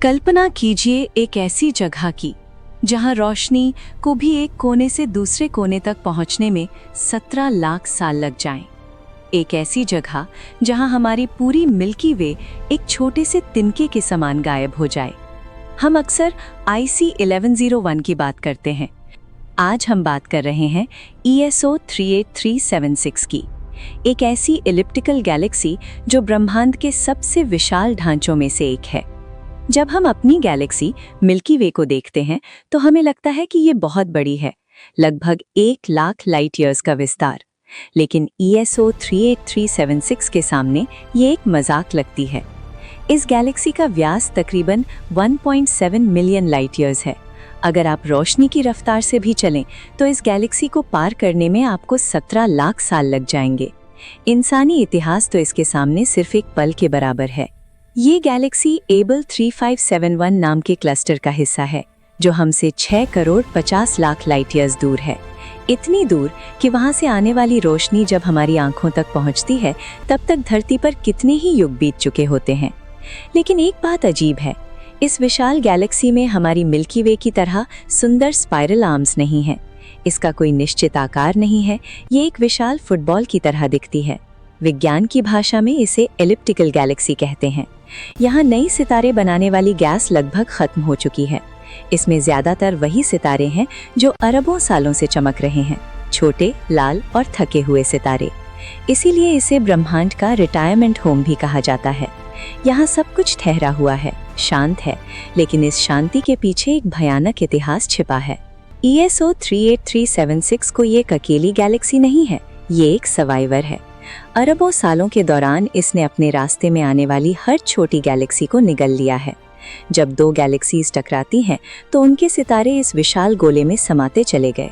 कल्पना कीजिए एक ऐसी जगह की जहां रोशनी को भी एक कोने से दूसरे कोने तक पहुंचने में 17 लाख साल लग जाएं। एक ऐसी जगह जहां हमारी पूरी मिल्की वे एक छोटे से तिनके के समान गायब हो जाए। हम अक्सर IC 1101 की बात करते हैं। आज हम बात कर रहे हैं ESO 38376 की, एक ऐसी एलिप्टिकल गैलेक्सी जो ब्रह्मांड के सबसे विशाल ढांचों में से एक है। जब हम अपनी गैलेक्सी मिल्की वे को देखते हैं तो हमें लगता है कि ये बहुत बड़ी है, लगभग 1 लाख लाइट ईयर्स का विस्तार। लेकिन ESO 38376 के सामने ये एक मजाक लगती है। इस गैलेक्सी का व्यास तकरीबन 1.7 मिलियन लाइट ईयर्स है। अगर आप रोशनी की रफ्तार से भी चलें तो इस गैलेक्सी को पार करने में आपको 17 लाख साल लग जाएंगे। इंसानी इतिहास तो इसके सामने सिर्फ एक पल के बराबर है। ये गैलेक्सी एबल 3571 नाम के क्लस्टर का हिस्सा है, जो हमसे 6 करोड़ 50 लाख लाइट ईयर्स दूर है। इतनी दूर कि वहां से आने वाली रोशनी जब हमारी आंखों तक पहुंचती है तब तक धरती पर कितने ही युग बीत चुके होते हैं। लेकिन एक बात अजीब है, इस विशाल गैलेक्सी में हमारी मिल्की वे की तरह सुंदर स्पाइरल आर्म्स नहीं है। इसका कोई निश्चित आकार नहीं है, ये एक विशाल फुटबॉल की तरह दिखती है। विज्ञान की भाषा में इसे एलिप्टिकल गैलेक्सी कहते हैं। यहाँ नई सितारे बनाने वाली गैस लगभग खत्म हो चुकी है। इसमें ज्यादातर वही सितारे हैं जो अरबों सालों से चमक रहे हैं, छोटे, लाल और थके हुए सितारे। इसीलिए इसे ब्रह्मांड का रिटायरमेंट होम भी कहा जाता है। यहाँ सब कुछ ठहरा हुआ है, शांत है, लेकिन इस शांति के पीछे एक भयानक इतिहास छिपा है। ESO 38376 कोई एक अकेली गैलेक्सी नहीं है, ये एक सर्वाइवर है। अरबों सालों के दौरान इसने अपने रास्ते में आने वाली हर छोटी गैलेक्सी को निगल लिया है। जब 2 गैलेक्सीज टकराती हैं तो उनके सितारे इस विशाल गोले में समाते चले गए।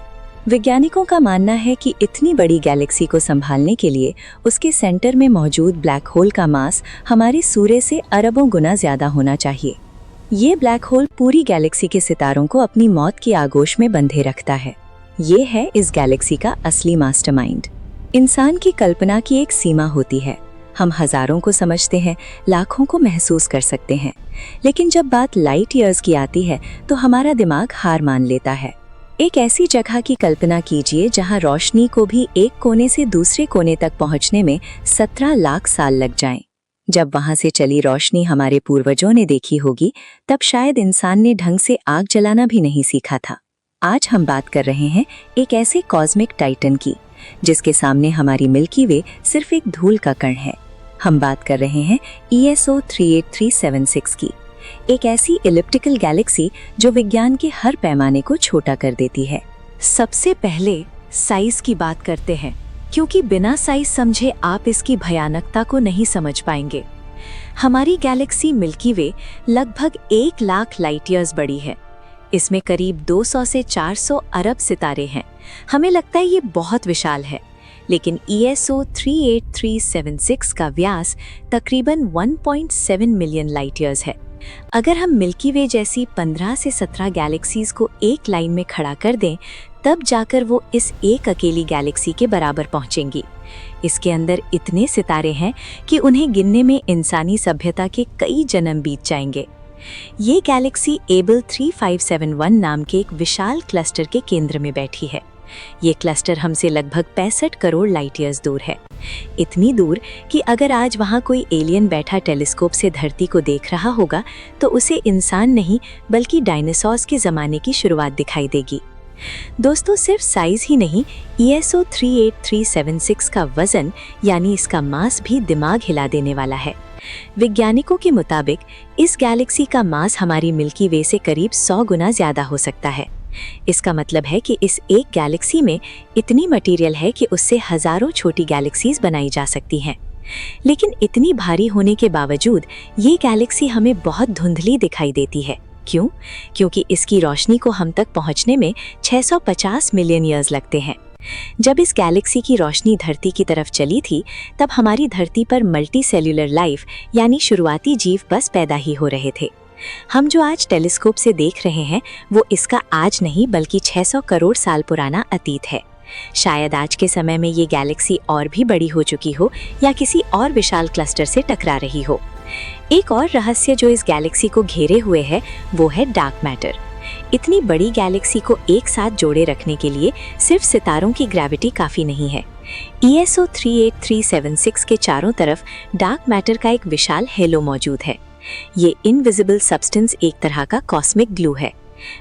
वैज्ञानिकों का मानना है कि इतनी बड़ी गैलेक्सी को संभालने के लिए उसके सेंटर में मौजूद ब्लैक होल का मास हमारे सूर्य से अरबों गुना ज्यादा होना चाहिए। ये ब्लैक होल पूरी गैलेक्सी के सितारों को अपनी मौत की आगोश में बंधे रखता है। ये है इस गैलेक्सी का असली मास्टरमाइंड। इंसान की कल्पना की एक सीमा होती है। हम हजारों को समझते हैं, लाखों को महसूस कर सकते हैं, लेकिन जब बात लाइट ईयर्स की आती है तो हमारा दिमाग हार मान लेता है। एक ऐसी जगह की कल्पना कीजिए जहां रोशनी को भी एक कोने से दूसरे कोने तक पहुंचने में 17 लाख साल लग जाएं। जब वहां से चली रोशनी हमारे पूर्वजों ने देखी होगी, तब शायद इंसान ने ढंग से आग जलाना भी नहीं सीखा था। आज हम बात कर रहे हैं एक ऐसे कॉस्मिक टाइटन की जिसके सामने हमारी मिल्की वे सिर्फ एक धूल का कण है। हम बात कर रहे हैं ESO 38376 की, एक ऐसी एलिप्टिकल गैलेक्सी जो विज्ञान के हर पैमाने को छोटा कर देती है। सबसे पहले साइज की बात करते हैं, क्योंकि बिना साइज समझे आप इसकी भयानकता को नहीं समझ पाएंगे। हमारी गैलेक्सी मिल्की वे लगभग 1 लाख लाइट ईयर्स बड़ी है। इसमें करीब 200 से 400 अरब सितारे हैं। हमें लगता है ये बहुत विशाल है, लेकिन ESO 38376 का व्यास तकरीबन 1.7 मिलियन लाइट ईयर्स है। अगर हम मिल्की वे जैसी 15 से 17 गैलेक्सीज को एक लाइन में खड़ा कर दें, तब जाकर वो इस एक अकेली गैलेक्सी के बराबर पहुंचेंगी। इसके अंदर इतने सितारे हैं कि उन्हें गिनने में इंसानी सभ्यता के कई जन्म बीत जाएंगे। ये गैलेक्सी एबल 3571 नाम के एक विशाल क्लस्टर के केंद्र में बैठी है। ये क्लस्टर हमसे लगभग 65 करोड़ लाइट ईयर्स दूर है। इतनी दूर कि अगर आज वहाँ कोई एलियन बैठा टेलीस्कोप से धरती को देख रहा होगा तो उसे इंसान नहीं बल्कि डायनासोर्स के ज़माने की शुरुआत दिखाई देगी। दोस्तों, सिर्फ साइज ही नहीं, ESO 38376 का वजन यानी इसका मास भी दिमाग हिला देने वाला है। वैज्ञानिकों के मुताबिक इस गैलेक्सी का मास हमारी मिल्की वे से करीब 100 गुना ज्यादा हो सकता है। इसका मतलब है कि इस एक गैलेक्सी में इतनी मटेरियल है कि उससे हजारों छोटी गैलेक्सीज बनाई जा सकती हैं। लेकिन इतनी भारी होने के बावजूद ये गैलेक्सी हमें बहुत धुंधली दिखाई देती है। क्यों? क्योंकि इसकी रोशनी को हम तक पहुंचने में 650 मिलियन ईयर्स लगते हैं। जब इस गैलेक्सी की रोशनी धरती की तरफ चली थी, तब हमारी धरती पर मल्टी सेल्यूलर लाइफ यानी शुरुआती जीव बस पैदा ही हो रहे थे। हम जो आज टेलीस्कोप से देख रहे हैं वो इसका आज नहीं बल्कि 600 करोड़ साल पुराना अतीत है। शायद आज के समय में ये गैलेक्सी और भी बड़ी हो चुकी हो या किसी और विशाल क्लस्टर से टकरा रही हो। एक और रहस्य जो इस गैलेक्सी को घेरे हुए है वो है डार्क मैटर। इतनी बड़ी गैलेक्सी को एक साथ जोड़े रखने के लिए सिर्फ सितारों की ग्रेविटी काफी नहीं है। ESO 38376 के चारों तरफ डार्क मैटर का एक विशाल हेलो मौजूद है। ये इनविजिबल सब्सटेंस एक तरह का कॉस्मिक ग्लू है।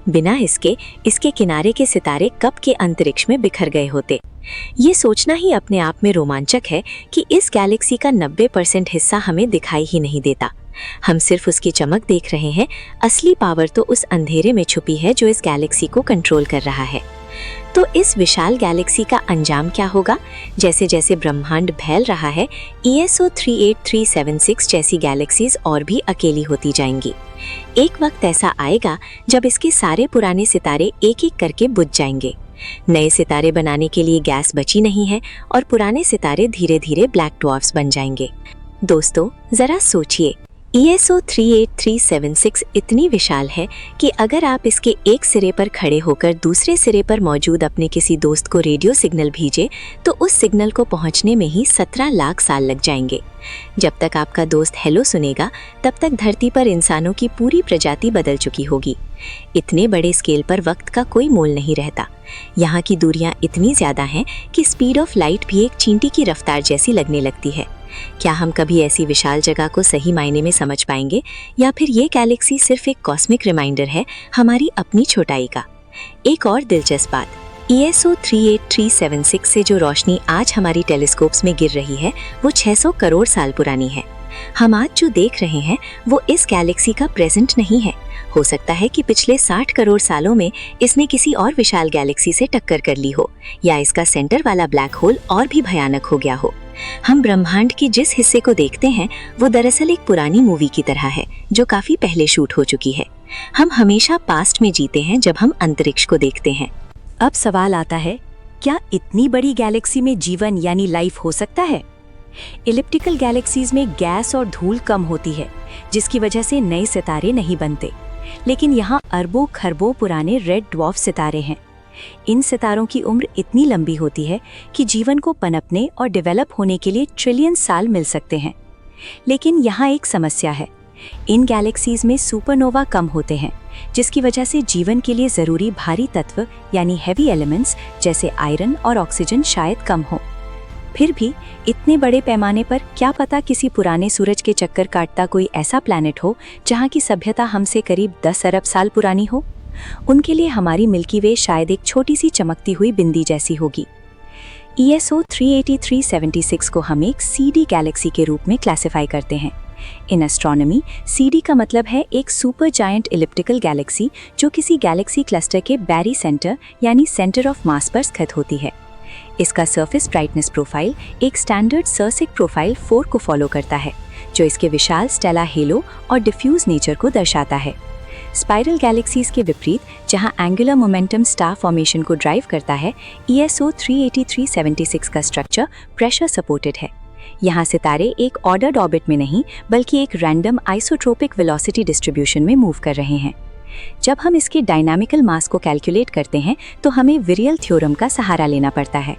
बिना इसके किनारे के सितारे कब के अंतरिक्ष में बिखर गए होते। ये सोचना ही अपने आप में रोमांचक है कि इस गैलेक्सी का 90% हिस्सा हमें दिखाई ही नहीं देता। हम सिर्फ उसकी चमक देख रहे हैं। असली पावर तो उस अंधेरे में छुपी है जो इस गैलेक्सी को कंट्रोल कर रहा है। तो इस विशाल गैलेक्सी का अंजाम क्या होगा? जैसे जैसे ब्रह्मांड फैल रहा है, ESO 38376 जैसी गैलेक्सीज और भी अकेली होती जाएंगी। एक वक्त ऐसा आएगा जब इसके सारे पुराने सितारे एक एक करके बुझ जाएंगे। नए सितारे बनाने के लिए गैस बची नहीं है और पुराने सितारे धीरे धीरे ब्लैक ड्वार्फ्स बन जाएंगे। दोस्तों, जरा सोचिए, ESO 38376 इतनी विशाल है कि अगर आप इसके एक सिरे पर खड़े होकर दूसरे सिरे पर मौजूद अपने किसी दोस्त को रेडियो सिग्नल भेजें तो उस सिग्नल को पहुंचने में ही 17 लाख साल लग जाएंगे। जब तक आपका दोस्त हेलो सुनेगा तब तक धरती पर इंसानों की पूरी प्रजाति बदल चुकी होगी। इतने बड़े स्केल पर वक्त का कोई मोल नहीं रहता। यहाँ की दूरियां इतनी ज्यादा हैं कि स्पीड ऑफ लाइट भी एक चींटी की रफ्तार जैसी लगने लगती है। क्या हम कभी ऐसी विशाल जगह को सही मायने में समझ पाएंगे, या फिर ये गैलेक्सी सिर्फ एक कॉस्मिक रिमाइंडर है हमारी अपनी छोटाई का? एक और दिलचस्प बात, ESO 38376 से जो रोशनी आज हमारी टेलीस्कोप्स में गिर रही है वो 600 करोड़ साल पुरानी है। हम आज जो देख रहे हैं वो इस गैलेक्सी का प्रेजेंट नहीं है। हो सकता है कि पिछले 60 करोड़ सालों में इसने किसी और विशाल गैलेक्सी से टक्कर कर ली हो, या इसका सेंटर वाला ब्लैक होल और भी भयानक हो गया हो। हम ब्रह्मांड के जिस हिस्से को देखते हैं वो दरअसल एक पुरानी मूवी की तरह है जो काफी पहले शूट हो चुकी है। हम हमेशा पास्ट में जीते हैं जब हम अंतरिक्ष को देखते हैं। अब सवाल आता है, क्या इतनी बड़ी गैलेक्सी में जीवन यानी लाइफ हो सकता है? इलिप्टिकल गैलेक्सीज में गैस और धूल कम होती है जिसकी वजह से नए सितारे नहीं बनते, लेकिन यहाँ अरबों खरबों पुराने रेड ड्वार्फ सितारे हैं। इन सितारों की उम्र इतनी लंबी होती है कि जीवन को पनपने और डेवलप होने के लिए ट्रिलियन साल मिल सकते हैं। लेकिन यहाँ एक समस्या है, इन गैलेक्सीज में सुपरनोवा कम होते हैं जिसकी वजह से जीवन के लिए जरूरी भारी तत्व यानी हेवी एलिमेंट्स जैसे आयरन और ऑक्सीजन शायद कम हो। फिर भी इतने बड़े पैमाने पर क्या पता किसी पुराने सूरज के चक्कर काटता कोई ऐसा प्लैनेट हो जहाँ की सभ्यता हमसे करीब 10 अरब साल पुरानी हो। उनके लिए हमारी मिल्की वे शायद एक छोटी सी चमकती हुई बिंदी जैसी होगी। ESO 38376 को हम एक CD गैलेक्सी के रूप में क्लासिफाई करते हैं। इन एस्ट्रोनॉमी CD का मतलब है एक सुपर जायंट इलिप्टिकल गैलेक्सी जो किसी गैलेक्सी क्लस्टर के बैरी सेंटर यानी सेंटर ऑफ मास पर स्थित होती है। इसका सरफेस ब्राइटनेस प्रोफाइल एक स्टैंडर्ड सर्सिक प्रोफाइल 4 को फॉलो करता है जो इसके विशाल स्टेला हेलो और डिफ्यूज नेचर को दर्शाता है। स्पाइरल गैलेक्सीज के विपरीत जहां एंगुलर मोमेंटम स्टार फॉर्मेशन को ड्राइव करता है, ESO 38376 का स्ट्रक्चर प्रेशर सपोर्टेड है। यहाँ सितारे एक ऑर्डर्ड ऑर्बिट में नहीं बल्कि एक रैंडम आइसोट्रोपिक वेलोसिटी डिस्ट्रीब्यूशन में मूव कर रहे हैं। जब हम इसके डायनामिकल मास को कैलकुलेट करते हैं तो हमें विरियल थ्योरम का सहारा लेना पड़ता है,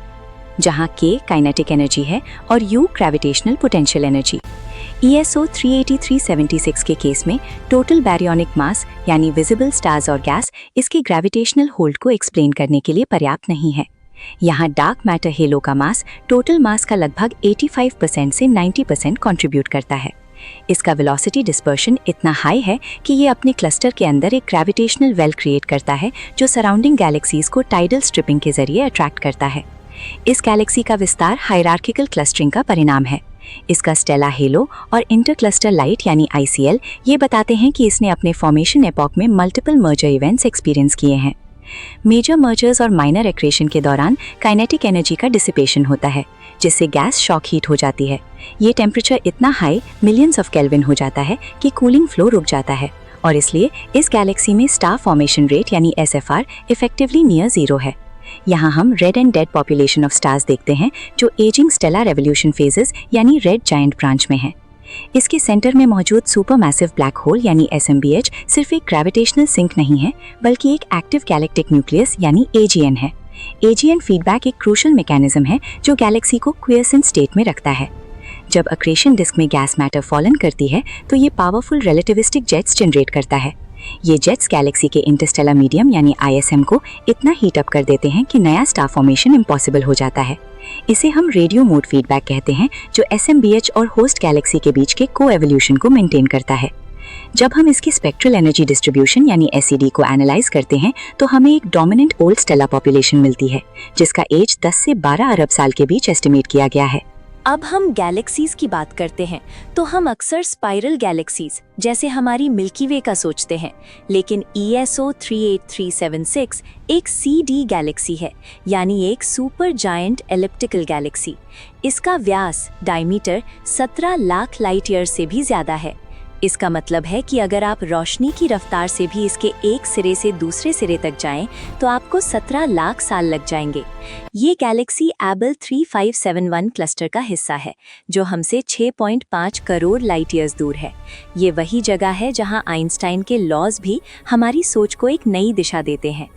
जहाँ K काइनेटिक एनर्जी है और U gravitational potential energy. ESO 38376 के केस में टोटल बैरियोनिक मास यानी विजिबल स्टार्स और गैस इसके ग्रेविटेशनल होल्ड को एक्सप्लेन करने के लिए पर्याप्त नहीं है। यहाँ डार्क मैटर हेलो का मास टोटल मास का लगभग 85% से 90% कंट्रीब्यूट करता है। इसका वेलोसिटी डिस्पर्शन इतना हाई है कि ये अपने क्लस्टर के अंदर एक ग्रेविटेशनल वेल क्रिएट करता है जो सराउंडिंग गैलेक्सीज को टाइडल स्ट्रिपिंग के जरिए अट्रैक्ट करता है। इस गैलेक्सी का विस्तार हायरार्किकल क्लस्टरिंग का परिणाम है। इसका स्टेला हेलो और इंटरक्लस्टर लाइट यानी ICL ये बताते हैं कि इसने अपने फॉर्मेशन एपॉक में मल्टीपल मर्जर इवेंट्स एक्सपीरियंस किए हैं। मेजर मर्जर्स और माइनर एक्रेशन के दौरान काइनेटिक एनर्जी का डिसिपेशन होता है जिससे गैस शॉक हीट हो जाती है। ये टेम्परेचर इतना हाई मिलियंस ऑफ केल्विन हो जाता है कि कूलिंग फ्लो रुक जाता है और इसलिए इस गैलेक्सी में स्टार फॉर्मेशन रेट यानी SFR इफेक्टिवली नियर जीरो है। यहाँ हम red and dead population of stars देखते हैं जो एजिंग स्टेलर रेवोल्यूशन फेजेस यानी रेड जायंट ब्रांच में हैं। इसके सेंटर में मौजूद सुपर मैसिव ब्लैक होल यानी SMBH सिर्फ एक ग्रेविटेशनल सिंक नहीं है बल्कि एक एक्टिव गैलेक्टिक न्यूक्लियस यानी AGN है। AGN फीडबैक एक क्रूशल मैकेनिज्म है जो गैलेक्सी को क्विएसेंट स्टेट में रखता है। जब अक्रेशन डिस्क में गैस मैटर फॉलन करती है तो ये पावरफुल रिलेटिविस्टिक जेट्स जनरेट करता है। ये जेट्स गैलेक्सी के इंटरस्टेलर मीडियम यानी ISM को इतना हीट अप कर देते हैं कि नया स्टार फॉर्मेशन इम्पॉसिबल हो जाता है। इसे हम रेडियो मोड फीडबैक कहते हैं, जो SMBH और होस्ट गैलेक्सी के बीच के को एवोल्यूशन को मेंटेन करता है। जब हम इसकी स्पेक्ट्रल एनर्जी डिस्ट्रीब्यूशन यानी SED को एनालाइज करते हैं तो हमें एक डोमिनेंट ओल्ड स्टेलर पॉपुलेशन मिलती है, जिसका एज 10 से 12 अरब साल के बीच एस्टिमेट किया गया है। अब हम गैलेक्सीज की बात करते हैं तो हम अक्सर स्पाइरल गैलेक्सीज जैसे हमारी मिल्की वे का सोचते हैं, लेकिन ESO 38376 एक CD गैलेक्सी है, यानी एक सुपर जायंट एलिप्टिकल गैलेक्सी। इसका व्यास डायमीटर 17 लाख लाइट ईयर से भी ज्यादा है। इसका मतलब है कि अगर आप रोशनी की रफ्तार से भी इसके एक सिरे से दूसरे सिरे तक जाएं, तो आपको 17 लाख साल लग जाएंगे। ये गैलेक्सी एबल 3571 क्लस्टर का हिस्सा है, जो हमसे 6.5 करोड़ लाइट ईयर्स दूर है। ये वही जगह है जहां आइंस्टाइन के लॉज भी हमारी सोच को एक नई दिशा देते हैं।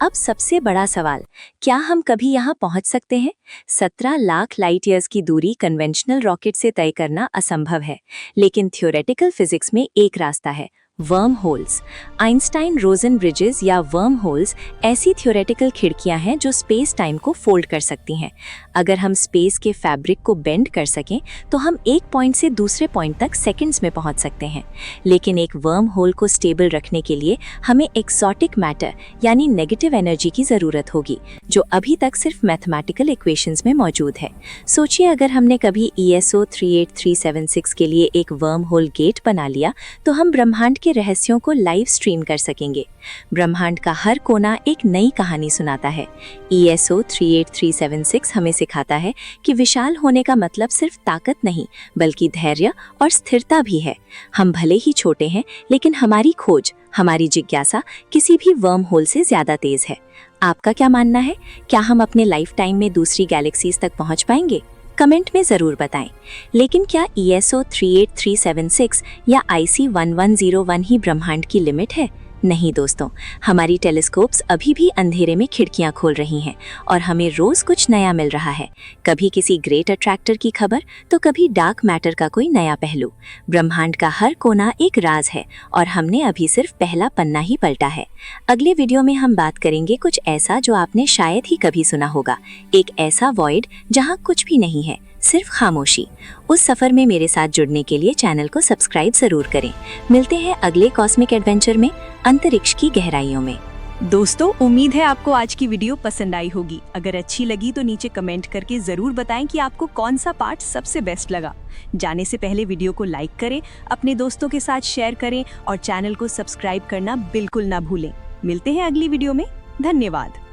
अब सबसे बड़ा सवाल, क्या हम कभी यहाँ पहुँच सकते हैं? 17 लाख लाइट ईयर्स की दूरी कन्वेंशनल रॉकेट से तय करना असंभव है, लेकिन थ्योरेटिकल फिजिक्स में एक रास्ता है, वर्म होल्स। आइंस्टाइन रोजन ब्रिजेस या वर्म होल्स ऐसी थ्योरेटिकल खिड़कियां हैं जो स्पेस टाइम को फोल्ड कर सकती हैं। अगर हम स्पेस के फैब्रिक को बेंड कर सकें तो हम एक पॉइंट से दूसरे पॉइंट तक सेकंड्स में पहुंच सकते हैं। लेकिन एक वर्म होल को स्टेबल रखने के लिए हमें एक्सोटिक मैटर यानी नेगेटिव एनर्जी की ज़रूरत होगी, जो अभी तक सिर्फ मैथमेटिकल इक्वेशंस में मौजूद है। सोचिए, अगर हमने कभी ESO 38376 के लिए एक वर्म होल गेट बना लिया तो हम ब्रह्मांड के रहस्यों को लाइव स्ट्रीम कर सकेंगे। ब्रह्मांड का हर कोना एक नई कहानी सुनाता है। ESO 38376 हमें सिखाता है कि विशाल होने का मतलब सिर्फ ताकत नहीं, बल्कि धैर्य और स्थिरता भी है। हम भले ही छोटे हैं, लेकिन हमारी खोज, हमारी जिज्ञासा किसी भी वर्म होल से ज्यादा तेज है। आपका क्या मानना है? क्या हम अपने लाइफ टाइम में दूसरी गैलेक्सीज तक पहुंच पाएंगे? कमेंट में ज़रूर बताएं। लेकिन क्या ESO 38376 या IC 1101 ही ब्रह्मांड की लिमिट है? नहीं दोस्तों, हमारी टेलीस्कोप्स अभी भी अंधेरे में खिड़कियां खोल रही हैं और हमें रोज कुछ नया मिल रहा है। कभी किसी ग्रेट अट्रैक्टर की खबर, तो कभी डार्क मैटर का कोई नया पहलू। ब्रह्मांड का हर कोना एक राज है और हमने अभी सिर्फ पहला पन्ना ही पलटा है। अगले वीडियो में हम बात करेंगे कुछ ऐसा जो आपने शायद ही कभी सुना होगा, एक ऐसा वॉइड जहां कुछ भी नहीं है, सिर्फ खामोशी। उस सफर में मेरे साथ जुड़ने के लिए चैनल को सब्सक्राइब जरूर करें। मिलते हैं अगले कॉस्मिक एडवेंचर में, अंतरिक्ष की गहराइयों में। दोस्तों, उम्मीद है आपको आज की वीडियो पसंद आई होगी। अगर अच्छी लगी तो नीचे कमेंट करके जरूर बताएं कि आपको कौन सा पार्ट सबसे बेस्ट लगा। जाने से पहले वीडियो को लाइक करें, अपने दोस्तों के साथ शेयर करें और चैनल को सब्सक्राइब करना बिल्कुल ना भूलें। मिलते हैं अगली वीडियो में। धन्यवाद।